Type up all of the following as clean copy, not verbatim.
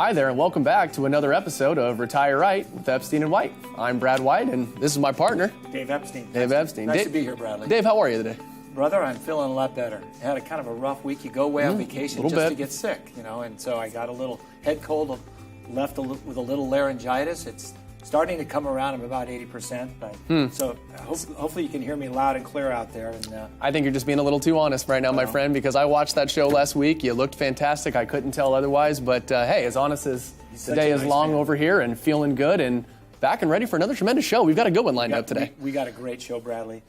Hi there, and welcome back to another episode of Retire Right with Epstein White. I'm Brad White, and this is my partner, Dave Epstein. Dave Epstein. Nice to be here, Bradley. Dave, how are you today? Brother, I'm feeling a lot better. I had a kind of a rough week. You go away on vacation just to get sick, and so I got a little head cold, left with a little laryngitis. It's starting to come around. I'm about 80%, but so hopefully you can hear me loud and clear out there. And I think you're just being a little too honest right now, my friend, because I watched that show last week. You looked fantastic. I couldn't tell otherwise, but hey, as honest as the day is long over here and feeling good and back and ready for another tremendous show. We've got a good one lined up today. We got a great show, Bradley.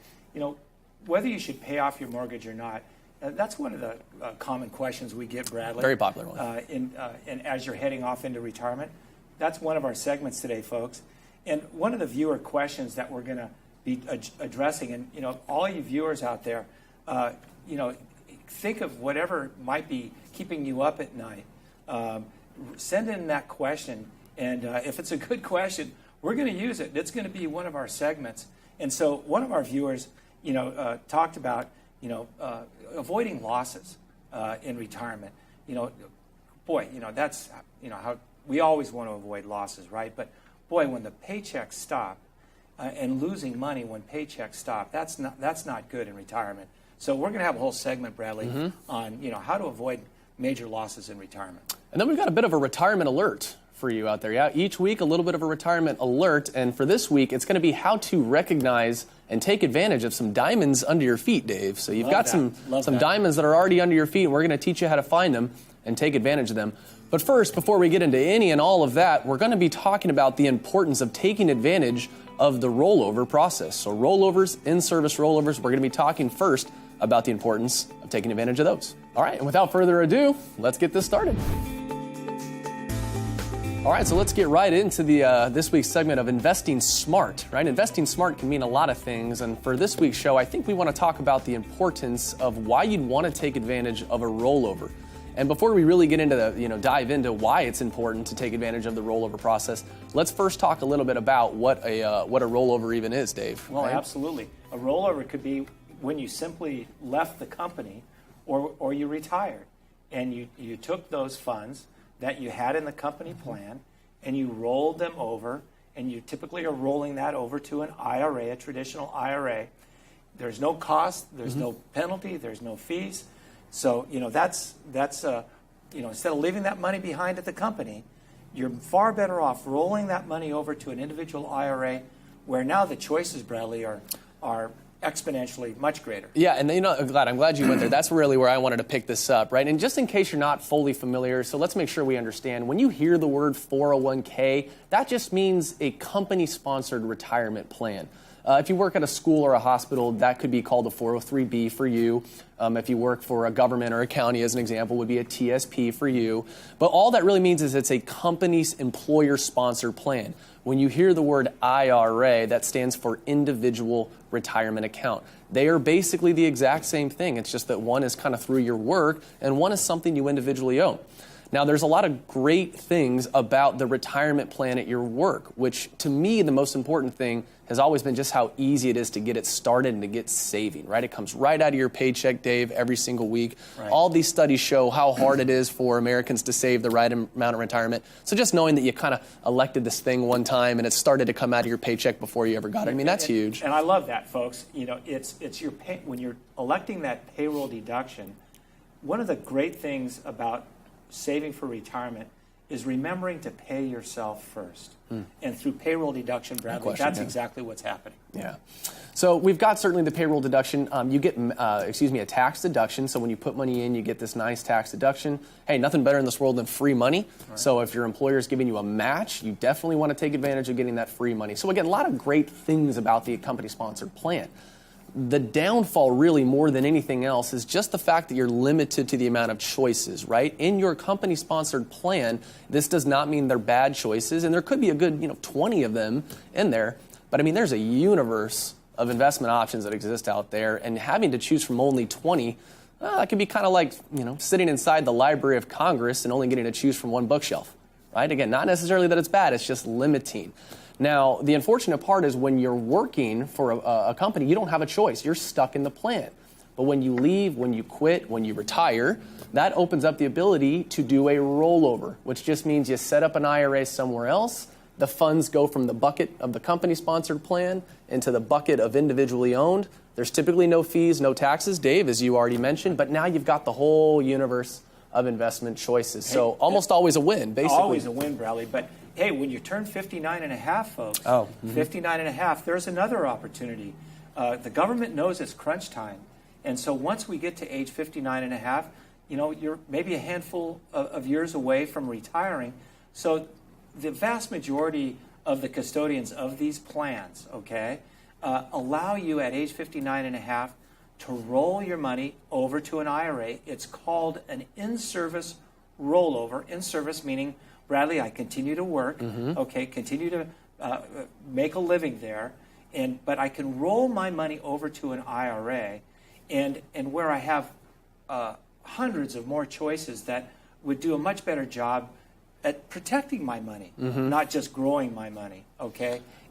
Whether you should pay off your mortgage or not, that's one of the common questions we get, Bradley. Very popular one. And as you're heading off into retirement, that's one of our segments today, folks. And one of the viewer questions that we're going to be addressing, and all you viewers out there, think of whatever might be keeping you up at night. Send in that question, and if it's a good question, we're going to use it. It's going to be one of our segments. And so one of our viewers, talked about, avoiding losses in retirement. That's, how we always want to avoid losses, right? But boy, when the paychecks stop and losing money when paychecks stop, that's not good in retirement. So we're going to have a whole segment, Bradley, on, how to avoid major losses in retirement. And then we've got a bit of a retirement alert for you out there. Yeah, each week a little bit of a retirement alert, and for this week it's going to be how to recognize and take advantage of some diamonds under your feet, Dave. So you've got some diamonds that are already under your feet, and we're going to teach you how to find them and take advantage of them. But first, before we get into any and all of that, we're going to be talking about the importance of taking advantage of the rollover process. So rollovers, in-service rollovers, we're going to be talking first about the importance of taking advantage of those. All right, and without further ado, let's get this started. All right, so let's get right into the this week's segment of Investing Smart, right? Investing smart can mean a lot of things, and for this week's show, I think we want to talk about the importance of why you'd want to take advantage of a rollover. And before we really get into dive into why it's important to take advantage of the rollover process, let's first talk a little bit about what a rollover even is, Dave. Well, right? Absolutely. A rollover could be when you simply left the company or you retired, and you took those funds that you had in the company plan and you rolled them over, and you typically are rolling that over to an IRA, a traditional IRA. There's no cost, there's no penalty, there's no fees. So, that's instead of leaving that money behind at the company, you're far better off rolling that money over to an individual IRA, where now the choices, Bradley, are exponentially much greater. Yeah, and I'm glad you went there. That's really where I wanted to pick this up, right? And just in case you're not fully familiar, so let's make sure we understand. When you hear the word 401k, that just means a company-sponsored retirement plan. If you work at a school or a hospital, that could be called a 403B for you. If you work for a government or a county, as an example, would be a TSP for you. But all that really means is it's a company's employer-sponsored plan. When you hear the word IRA, that stands for Individual Retirement Account. They are basically the exact same thing. It's just that one is kind of through your work and one is something you individually own. Now, there's a lot of great things about the retirement plan at your work, which to me, the most important thing has always been just how easy it is to get it started and to get saving, right? It comes right out of your paycheck, Dave, every single week. Right. All these studies show how hard it is for Americans to save the right amount of retirement. So just knowing that you kind of elected this thing one time and it started to come out of your paycheck before you ever got it, I mean, that's huge. And I love that, folks. It's your pay, when you're electing that payroll deduction, one of the great things about saving for retirement is remembering to pay yourself first. And through payroll deduction, Bradley, that's exactly what's happening. Yeah. So we've got certainly the payroll deduction. You get, a tax deduction. So when you put money in, you get this nice tax deduction. Hey, nothing better in this world than free money. Right. So if your employer is giving you a match, you definitely want to take advantage of getting that free money. So again, a lot of great things about the company-sponsored plan. The downfall, really, more than anything else, is just the fact that you're limited to the amount of choices, right? In your company-sponsored plan, this does not mean they're bad choices, and there could be a good, 20 of them in there. But, I mean, there's a universe of investment options that exist out there, and having to choose from only 20, that could be kind of like, sitting inside the Library of Congress and only getting to choose from one bookshelf, right? Again, not necessarily that it's bad, it's just limiting. Now, the unfortunate part is when you're working for a company, you don't have a choice. You're stuck in the plan. But when you leave, when you quit, when you retire, that opens up the ability to do a rollover, which just means you set up an IRA somewhere else. The funds go from the bucket of the company-sponsored plan into the bucket of individually owned. There's typically no fees, no taxes, Dave, as you already mentioned, but now you've got the whole universe of investment choices. So almost always a win, basically. Always a win, Bradley. But hey, when you turn 59 and a half, folks, 59 and a half, there's another opportunity. The government knows it's crunch time. And so once we get to age 59 and a half, you're maybe a handful of years away from retiring. So the vast majority of the custodians of these plans, allow you at age 59 and a half to roll your money over to an IRA. It's called an in-service rollover. In-service meaning, Bradley, I continue to work, continue to make a living there, but I can roll my money over to an IRA, and where I have hundreds of more choices that would do a much better job at protecting my money, not just growing my money,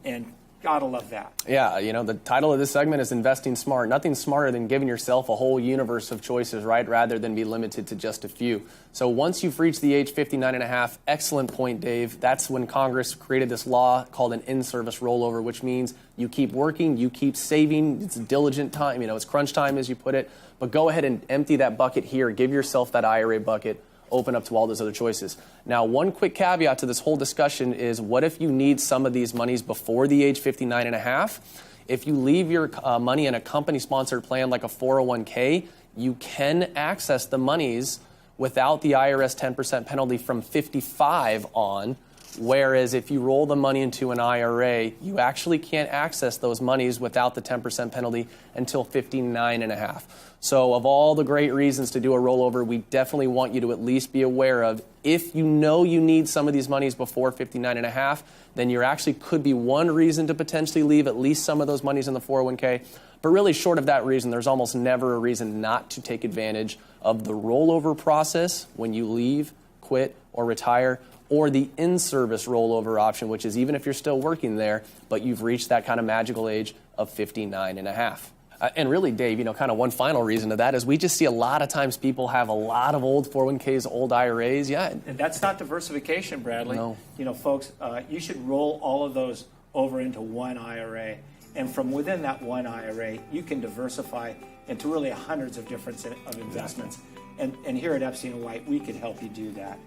And gotta love that. Yeah, the title of this segment is Investing Smart. Nothing smarter than giving yourself a whole universe of choices, right, rather than be limited to just a few. So once you've reached the age 59 and a half, excellent point, Dave, that's when Congress created this law called an in-service rollover, which means you keep working, you keep saving, it's diligent time, it's crunch time as you put it, but go ahead and empty that bucket here, give yourself that IRA bucket, open up to all those other choices. Now, one quick caveat to this whole discussion is, what if you need some of these monies before the age 59 and a half? If you leave your money in a company-sponsored plan like a 401k, you can access the monies without the IRS 10% penalty from 55 on, whereas if you roll the money into an IRA, you actually can't access those monies without the 10% penalty until 59 and a half. So of all the great reasons to do a rollover, we definitely want you to at least be aware of, if you know you need some of these monies before 59 and a half, then there actually could be one reason to potentially leave at least some of those monies in the 401k. But really, short of that reason, there's almost never a reason not to take advantage of the rollover process when you leave, quit, or retire, or the in-service rollover option, which is even if you're still working there, but you've reached that kind of magical age of 59 and a half. And really, Dave, kind of one final reason to that is we just see a lot of times people have a lot of old 401ks, old IRAs. Yeah. And that's not diversification, Bradley. No. Folks, you should roll all of those over into one IRA. And from within that one IRA, you can diversify into really hundreds of different of investments. And here at Epstein White, we can help you do that.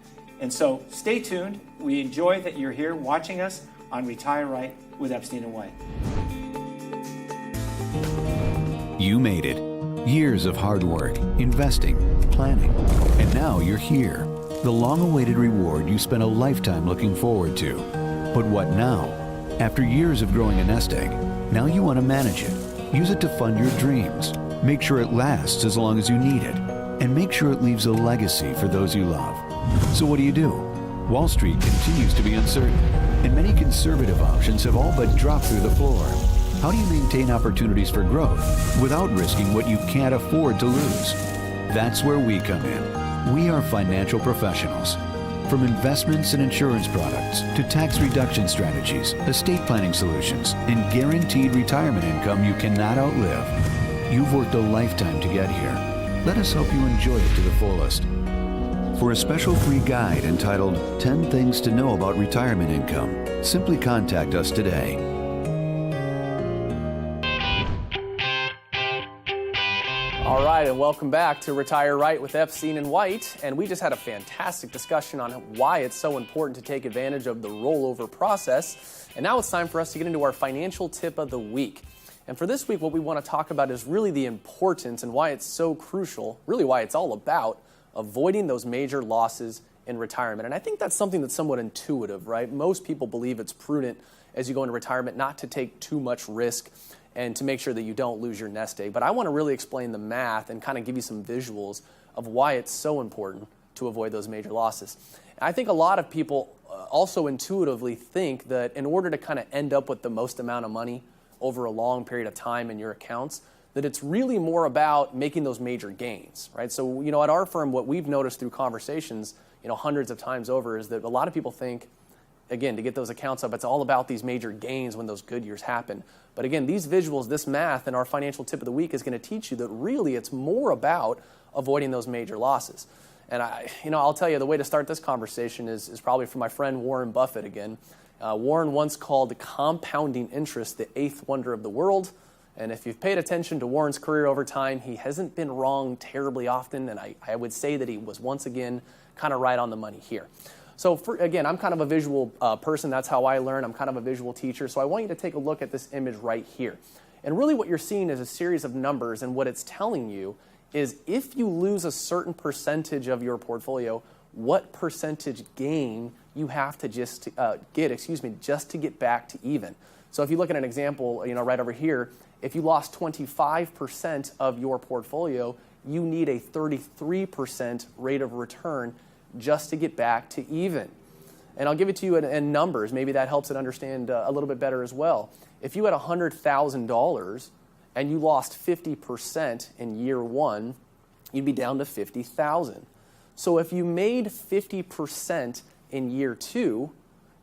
And so stay tuned. We enjoy that you're here watching us on Retire Right with Epstein White. You made it. Years of hard work, investing, planning, and now you're here. The long-awaited reward you spent a lifetime looking forward to. But what now? After years of growing a nest egg, now you want to manage it. Use it to fund your dreams. Make sure it lasts as long as you need it. And make sure it leaves a legacy for those you love. So what do? Wall Street continues to be uncertain, and many conservative options have all but dropped through the floor. How do you maintain opportunities for growth without risking what you can't afford to lose? That's where we come in. We are financial professionals. From investments and insurance products to tax reduction strategies, estate planning solutions, and guaranteed retirement income you cannot outlive. You've worked a lifetime to get here. Let us help you enjoy it to the fullest. For a special free guide entitled 10 Things to Know About Retirement Income, simply contact us today. All right, and welcome back to Retire Right with Epstein and White. And we just had a fantastic discussion on why it's so important to take advantage of the rollover process. And now it's time for us to get into our financial tip of the week. And for this week, what we want to talk about is really the importance and why it's so crucial, really why it's all about avoiding those major losses in retirement. And I think that's something that's somewhat intuitive, right? Most people believe it's prudent as you go into retirement not to take too much risk and to make sure that you don't lose your nest egg. But I want to really explain the math and kind of give you some visuals of why it's so important to avoid those major losses. And I think a lot of people also intuitively think that in order to kind of end up with the most amount of money over a long period of time in your accounts, that it's really more about making those major gains, right? So, at our firm, what we've noticed through conversations, hundreds of times over, is that a lot of people think again, to get those accounts up. It's all about these major gains when those good years happen. But again, these visuals, this math, and our financial tip of the week is going to teach you that really it's more about avoiding those major losses. And I'll tell you, the way to start this conversation is probably from my friend Warren Buffett again. Warren once called compounding interest the eighth wonder of the world. And if you've paid attention to Warren's career over time, he hasn't been wrong terribly often. And I would say that he was once again kind of right on the money here. So again, I'm kind of a visual person. That's how I learn. I'm kind of a visual teacher. So I want you to take a look at this image right here. And really what you're seeing is a series of numbers. And what it's telling you is if you lose a certain percentage of your portfolio, what percentage gain you have to just to get back to even. So if you look at an example, right over here, if you lost 25% of your portfolio, you need a 33% rate of return just to get back to even. And I'll give it to you in numbers. Maybe that helps it understand a little bit better as well. If you had $100,000 and you lost 50% in year one, you'd be down to $50,000. So if you made 50% in year two,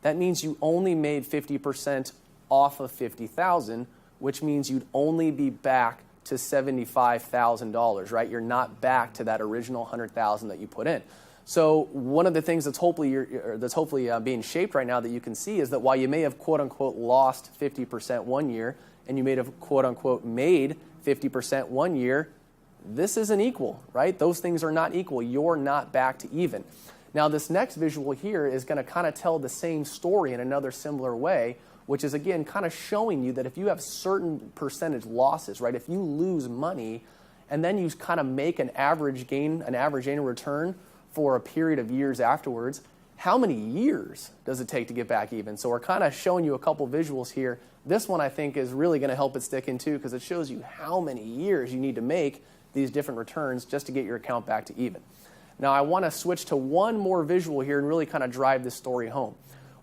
that means you only made 50% off of $50,000, which means you'd only be back to $75,000, right? You're not back to that original $100,000 that you put in. So one of the things that's hopefully being shaped right now that you can see is that while you may have quote unquote lost 50% one year and you may have quote unquote made 50% one year, this isn't equal, right? Those things are not equal. You're not back to even. Now this next visual here is going to kind of tell the same story in another similar way, which is again kind of showing you that if you have certain percentage losses, right? If you lose money and then you kind of make an average annual return for a period of years afterwards, how many years does it take to get back even? So we're kind of showing you a couple visuals here. This one I think is really going to help it stick in too, because it shows you how many years you need to make these different returns just to get your account back to even. Now I want to switch to one more visual here and really kind of drive this story home.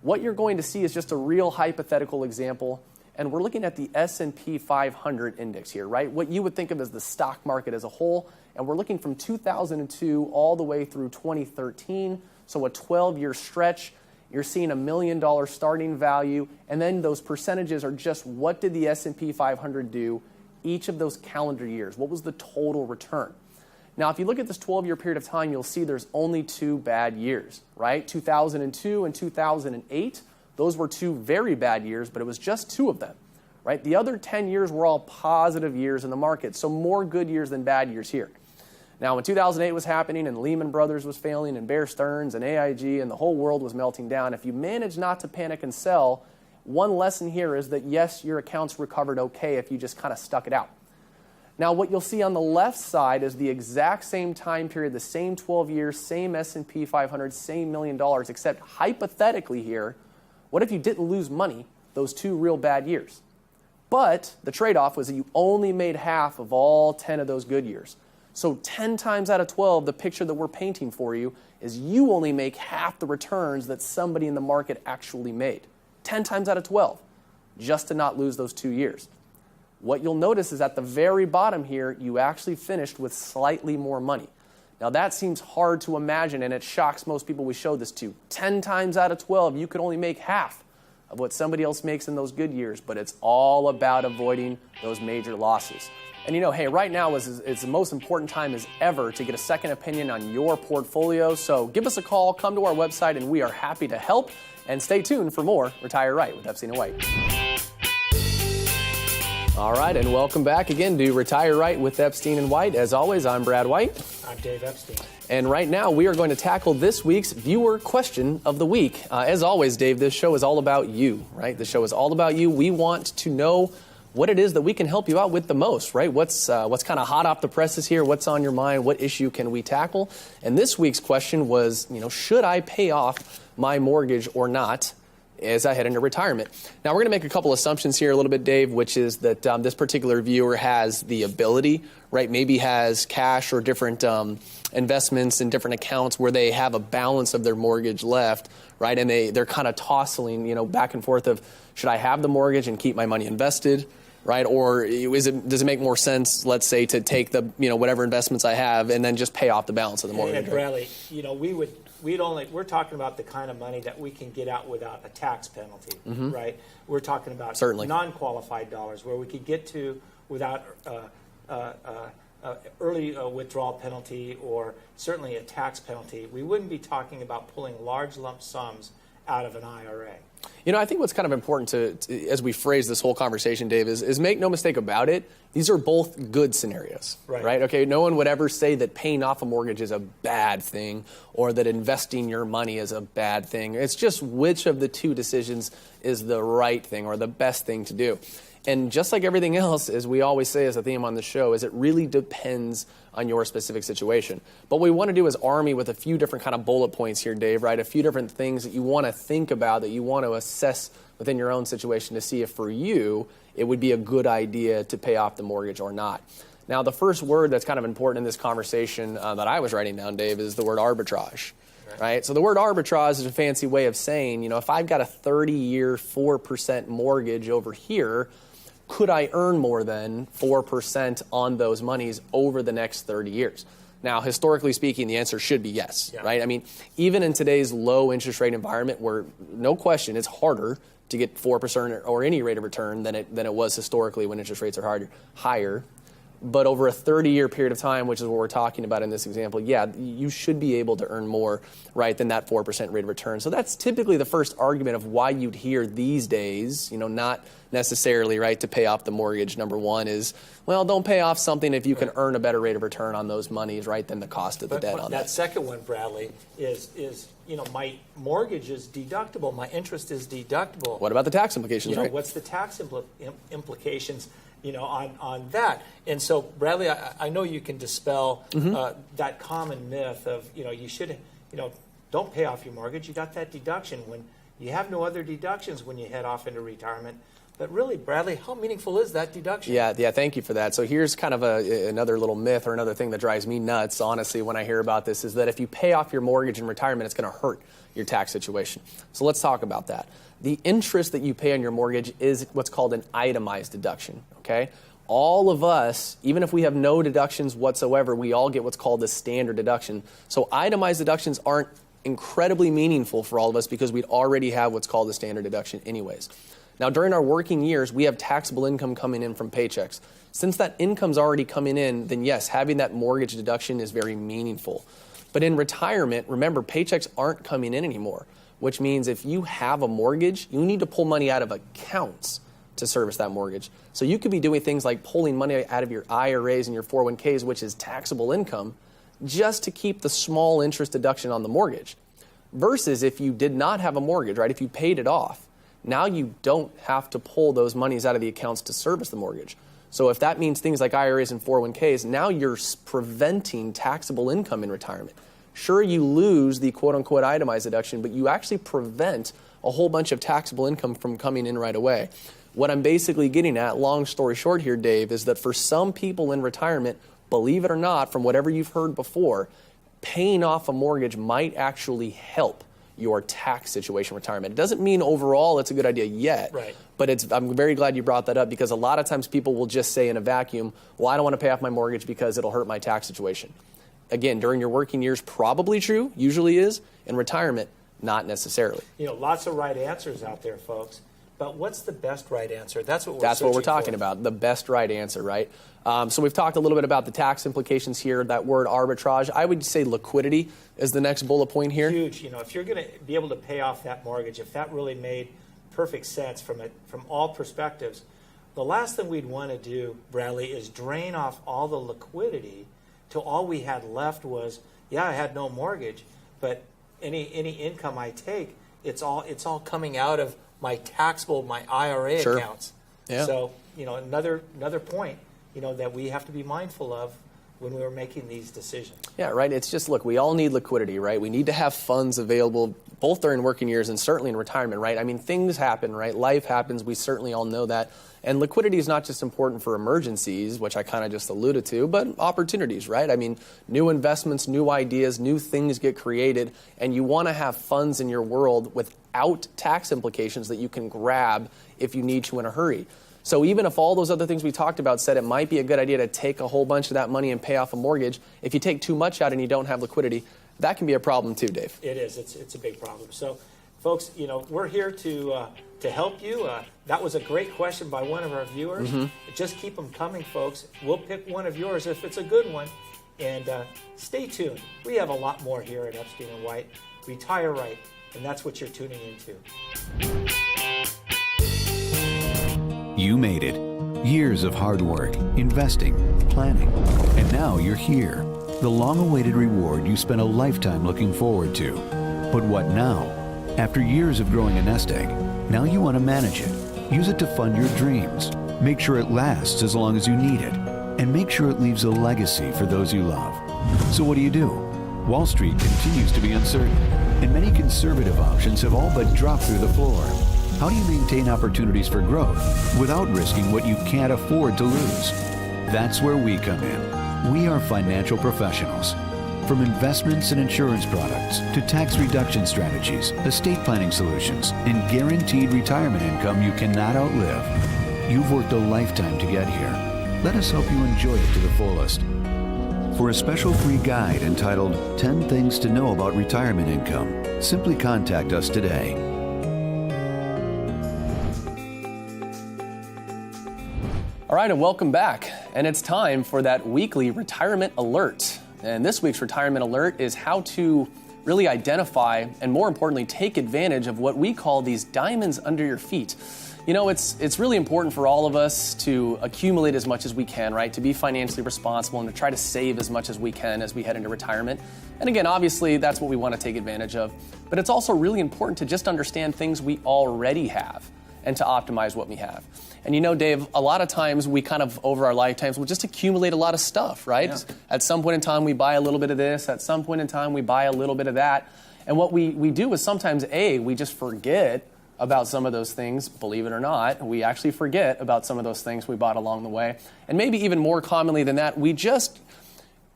What you're going to see is just a real hypothetical example, and we're looking at the S&P 500 index here, right? What you would think of as the stock market as a whole, and we're looking from 2002 all the way through 2013, so a 12-year stretch. You're seeing $1 million starting value, and then those percentages are just what did the S&P 500 do each of those calendar years? What was the total return? Now, if you look at this 12-year period of time, you'll see there's only two bad years, right? 2002 and 2008, those were two very bad years, but it was just two of them, right? The other 10 years were all positive years in the market, so more good years than bad years here. Now, when 2008 was happening and Lehman Brothers was failing and Bear Stearns and AIG and the whole world was melting down, if you manage not to panic and sell, one lesson here is that, yes, your accounts recovered okay if you just kind of stuck it out. Now, what you'll see on the left side is the exact same time period, the same 12 years, same S&P 500, same $1 million, except hypothetically here, what if you didn't lose money those two real bad years? But the trade-off was that you only made half of all 10 of those good years. So 10 times out of 12, the picture that we're painting for you is you only make half the returns that somebody in the market actually made. 10 times out of 12, just to not lose those 2 years. What you'll notice is at the very bottom here, you actually finished with slightly more money. Now that seems hard to imagine, and it shocks most people we show this to. 10 times out of 12, you could only make half of what somebody else makes in those good years, but it's all about avoiding those major losses. And hey, right now it's the most important time as ever to get a second opinion on your portfolio. So give us a call, come to our website, and we are happy to help. And stay tuned for more Retire Right with Epstein White. All right, and welcome back again to Retire Right with Epstein and White. As always, I'm Brad White. I'm Dave Epstein. And right now, we are going to tackle this week's viewer question of the week. As always, Dave, this show is all about you, right? The show is all about you. We want to know what it is that we can help you out with the most, right? What's kind of hot off the presses here? What's on your mind? What issue can we tackle? And this week's question was, should I pay off my mortgage or not as I head into retirement? Now, we're going to make a couple assumptions here a little bit, Dave, which is that this particular viewer has the ability, right? Maybe has cash or different investments in different accounts where they have a balance of their mortgage left, right? And they're kind of tossing, back and forth of, should I have the mortgage and keep my money invested, right? Or does it make more sense, let's say, to take the, whatever investments I have and then just pay off the balance of the mortgage? And Bradley, we're talking about the kind of money that we can get out without a tax penalty, right? We're talking about Certainly. non-qualified dollars where we could get to without early withdrawal penalty or certainly a tax penalty. We wouldn't be talking about pulling large lump sums out of an IRA. I think what's kind of important to as we phrase this whole conversation, Dave, is make no mistake about it. These are both good scenarios, right? Okay, no one would ever say that paying off a mortgage is a bad thing or that investing your money is a bad thing. It's just which of the two decisions is the right thing or the best thing to do. And just like everything else, as we always say as a theme on the show, is it really depends on your specific situation. But what we want to do is arm you with a few different kind of bullet points here, Dave, right? A few different things that you want to think about, that you want to assess within your own situation to see if for you it would be a good idea to pay off the mortgage or not. Now, the first word that's kind of important in this conversation that I was writing down, Dave, is the word arbitrage. Right? So the word arbitrage is a fancy way of saying, if I've got a 30-year 4% mortgage over here, could I earn more than 4% on those monies over the next 30 years? Now, historically speaking, the answer should be yes, right? I mean, even in today's low interest rate environment where, no question, it's harder to get 4% or any rate of return than it was historically when interest rates are higher. But over a 30-year period of time, which is what we're talking about in this example, you should be able to earn more, right, than that 4% rate of return. So that's typically the first argument of why you'd hear these days, not necessarily, right, to pay off the mortgage. Number one is, well, don't pay off something if you can earn a better rate of return on those monies, right, than the cost of the debt on that. That second one, Bradley, is my mortgage is deductible, my interest is deductible. What about the tax implications, right? What's the tax implications? On that. And so, Bradley, I know you can dispel that common myth of, you should, don't pay off your mortgage. You got that deduction when you have no other deductions when you head off into retirement. But really, Bradley, how meaningful is that deduction? Yeah, thank you for that. So here's kind of another little myth or another thing that drives me nuts, honestly, when I hear about this, is that if you pay off your mortgage in retirement, it's going to hurt your tax situation. So let's talk about that. The interest that you pay on your mortgage is what's called an itemized deduction, okay? All of us, even if we have no deductions whatsoever, we all get what's called the standard deduction. So itemized deductions aren't incredibly meaningful for all of us because we'd already have what's called the standard deduction anyways. Now, during our working years, we have taxable income coming in from paychecks. Since that income's already coming in, then yes, having that mortgage deduction is very meaningful. But in retirement, remember, paychecks aren't coming in anymore, which means if you have a mortgage, you need to pull money out of accounts to service that mortgage. So you could be doing things like pulling money out of your IRAs and your 401ks, which is taxable income, just to keep the small interest deduction on the mortgage. Versus if you did not have a mortgage, right, if you paid it off, now you don't have to pull those monies out of the accounts to service the mortgage. So if that means things like IRAs and 401ks, now you're preventing taxable income in retirement. Sure, you lose the quote-unquote itemized deduction, but you actually prevent a whole bunch of taxable income from coming in right away. What I'm basically getting at, long story short here, Dave, is that for some people in retirement, believe it or not, from whatever you've heard before, paying off a mortgage might actually help your tax situation in retirement. It doesn't mean overall it's a good idea yet, right. But I'm very glad you brought that up because a lot of times people will just say in a vacuum, well, I don't want to pay off my mortgage because it'll hurt my tax situation. Again, during your working years, probably true, usually is. In retirement, not necessarily. Lots of right answers out there, folks. But what's the best right answer? That's what we're talking about, the best right answer, right? So we've talked a little bit about the tax implications here, that word arbitrage. I would say liquidity is the next bullet point here. Huge. If you're going to be able to pay off that mortgage, if that really made perfect sense from all perspectives, the last thing we'd want to do, Bradley, is drain off all the liquidity till all we had left was, I had no mortgage, but any income I take, it's all coming out of my taxable, my IRA accounts. Yeah. So, another point, that we have to be mindful of when we're making these decisions. Yeah, right. It's just, look, we all need liquidity, right? We need to have funds available both during working years and certainly in retirement, right? I mean, things happen, right? Life happens. We certainly all know that. And liquidity is not just important for emergencies, which I kind of just alluded to, but opportunities, right? I mean, new investments, new ideas, new things get created, and you want to have funds in your world without tax implications that you can grab if you need to in a hurry. So even if all those other things we talked about said it might be a good idea to take a whole bunch of that money and pay off a mortgage, if you take too much out and you don't have liquidity, that can be a problem too, Dave. It is. It's a big problem. So, folks, we're here to help you. That was a great question by one of our viewers. Just keep them coming, folks. We'll pick one of yours if it's a good one. And stay tuned. We have a lot more here at Epstein & White. Retire right. And that's what you're tuning into. You made it. Years of hard work, investing, planning, and now you're here. The long-awaited reward you spent a lifetime looking forward to. But what now? After years of growing a nest egg, now you want to manage it. Use it to fund your dreams. Make sure it lasts as long as you need it. And make sure it leaves a legacy for those you love. So what do? Wall Street continues to be uncertain, and many conservative options have all but dropped through the floor. How do you maintain opportunities for growth without risking what you can't afford to lose? That's where we come in. We are financial professionals. From investments and insurance products to tax reduction strategies, estate planning solutions, and guaranteed retirement income you cannot outlive. You've worked a lifetime to get here. Let us help you enjoy it to the fullest. For a special free guide entitled 10 Things to Know About Retirement Income, simply contact us today. All right, and welcome back. And it's time for that weekly retirement alert. And this week's retirement alert is how to really identify and, more importantly, take advantage of what we call these diamonds under your feet. It's really important for all of us to accumulate as much as we can, right? To be financially responsible and to try to save as much as we can as we head into retirement. And again, obviously, that's what we want to take advantage of. But it's also really important to just understand things we already have and to optimize what we have. And Dave, a lot of times we kind of, over our lifetimes, we'll just accumulate a lot of stuff, right? Yeah. At some point in time, we buy a little bit of this. At some point in time, we buy a little bit of that. And what we do is sometimes, we just forget about some of those things. Believe it or not, we actually forget about some of those things we bought along the way. And maybe even more commonly than that,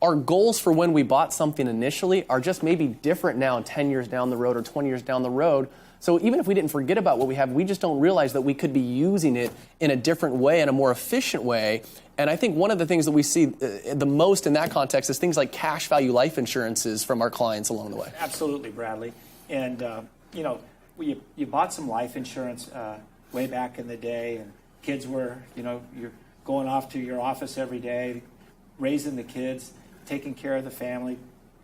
our goals for when we bought something initially are just maybe different now 10 years down the road or 20 years down the road. So even if we didn't forget about what we have, we just don't realize that we could be using it in a different way, in a more efficient way. And I think one of the things that we see the most in that context is things like cash value life insurances from our clients along the way. Absolutely, Bradley. And, you bought some life insurance way back in the day, and kids were, you're going off to your office every day, raising the kids, taking care of the family,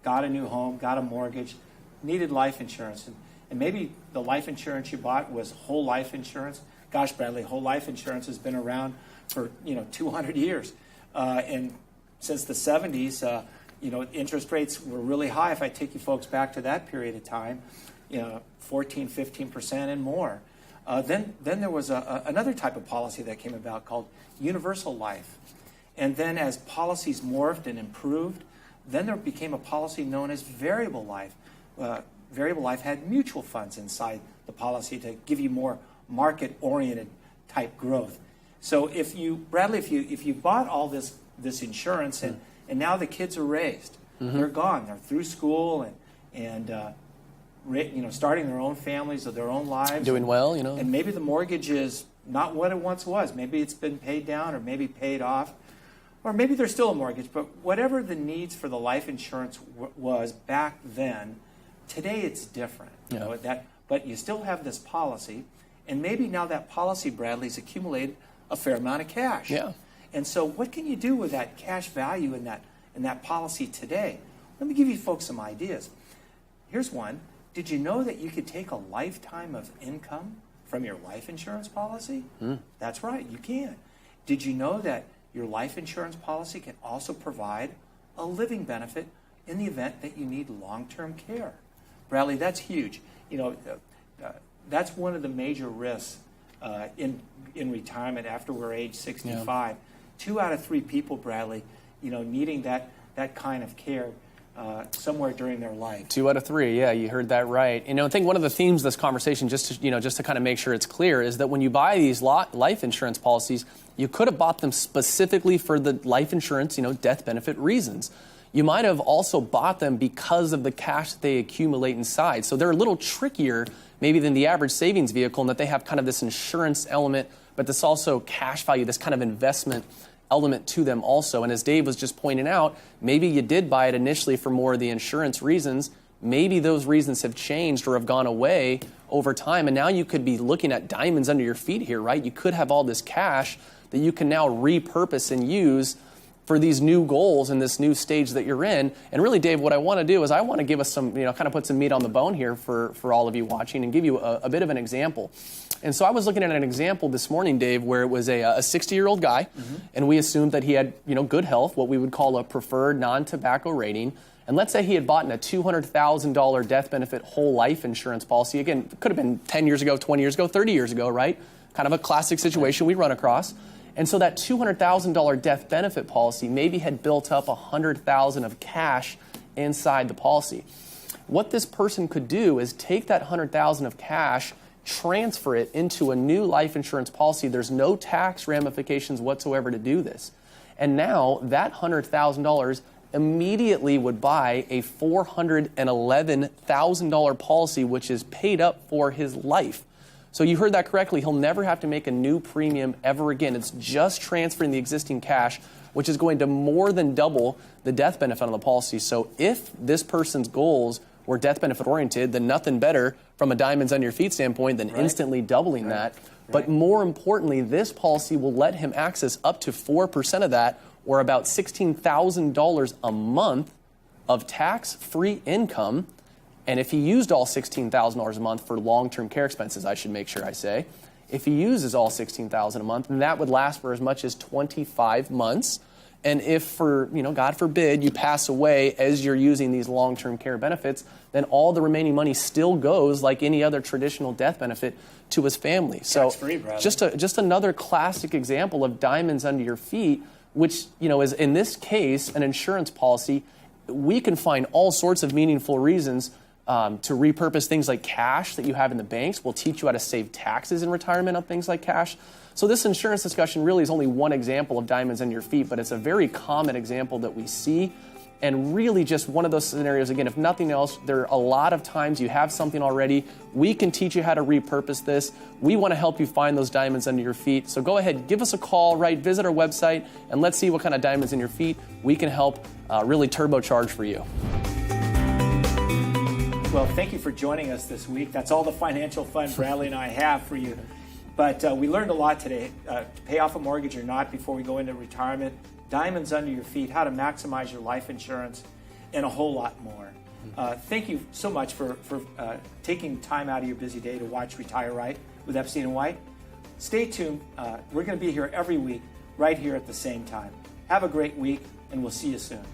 got a new home, got a mortgage, needed life insurance. And maybe the life insurance you bought was whole life insurance. Gosh, Bradley, whole life insurance has been around for 200 years. And since the 70s, interest rates were really high. If I take you folks back to that period of time, 14, 15% and more. Then there was another type of policy that came about called universal life. And then as policies morphed and improved, then there became a policy known as variable life. Variable life had mutual funds inside the policy to give you more market-oriented type growth. So if you bought all this insurance and now the kids are raised, they're gone, they're through school and starting their own families or their own lives, doing well, and maybe the mortgage is not what it once was. Maybe it's been paid down or maybe paid off, or maybe there's still a mortgage. But whatever the needs for the life insurance was back then, today it's different. But you still have this policy, and maybe now that policy, Bradley's accumulated a fair amount of cash. Yeah. And so what can you do with that cash value in that policy today? Let me give you folks some ideas. Here's one. Did you know that you could take a lifetime of income from your life insurance policy? That's right, you can. Did you know that your life insurance policy can also provide a living benefit in the event that you need long-term care? Bradley, that's huge. That's one of the major risks in retirement after we're age 65. Yeah. 2 out of 3 people, Bradley, needing that kind of care somewhere during their life. 2 out of 3, yeah, you heard that right. I think one of the themes of this conversation, just to kind of make sure it's clear, is that when you buy these life insurance policies, you could have bought them specifically for the life insurance, death benefit reasons. You might have also bought them because of the cash that they accumulate inside. So they're a little trickier maybe than the average savings vehicle in that they have kind of this insurance element, but this also cash value, this kind of investment element to them also. And as Dave was just pointing out, maybe you did buy it initially for more of the insurance reasons. Maybe those reasons have changed or have gone away over time, and now you could be looking at diamonds under your feet here, right? You could have all this cash that you can now repurpose and use for these new goals in this new stage that you're in. And really, Dave, what I want to do is I want to give us some, kind of put some meat on the bone here for all of you watching and give you a bit of an example. And so I was looking at an example this morning, Dave, where it was a 60-year-old guy, and we assumed that he had, good health, what we would call a preferred non-tobacco rating. And let's say he had bought a $200,000 death benefit whole life insurance policy. Again, it could have been 10 years ago, 20 years ago, 30 years ago, right? Kind of a classic situation we run across. And so that $200,000 death benefit policy maybe had built up $100,000 of cash inside the policy. What this person could do is take that $100,000 of cash, transfer it into a new life insurance policy. There's no tax ramifications whatsoever to do this. And now that $100,000 immediately would buy a $411,000 policy, which is paid up for his life. So you heard that correctly. He'll never have to make a new premium ever again. It's just transferring the existing cash, which is going to more than double the death benefit on the policy. So if this person's goals were death benefit oriented, then nothing better from a diamonds on your feet standpoint than instantly doubling that. But more importantly, this policy will let him access up to 4% of that, or about $16,000 a month of tax-free income. And if he used all $16,000 a month for long-term care expenses, I should make sure I say, if he uses all $16,000 a month, then that would last for as much as 25 months. And if, for, God forbid, you pass away as you're using these long-term care benefits, then all the remaining money still goes, like any other traditional death benefit, to his family. So just another classic example of diamonds under your feet, which, is in this case an insurance policy. We can find all sorts of meaningful reasons to repurpose things like cash that you have in the banks. We'll teach you how to save taxes in retirement on things like cash. So this insurance discussion really is only one example of diamonds under your feet, but it's a very common example that we see. And really just one of those scenarios, again, if nothing else, there are a lot of times you have something already. We can teach you how to repurpose this. We want to help you find those diamonds under your feet. So go ahead, give us a call, visit our website, and let's see what kind of diamonds in your feet we can help really turbocharge for you. Well, thank you for joining us this week. That's all the financial fun Bradley and I have for you. But we learned a lot today. To pay off a mortgage or not before we go into retirement, diamonds under your feet, how to maximize your life insurance, and a whole lot more. Thank you so much for taking time out of your busy day to watch Retire Right with Epstein White. Stay tuned. We're going to be here every week, right here at the same time. Have a great week, and we'll see you soon.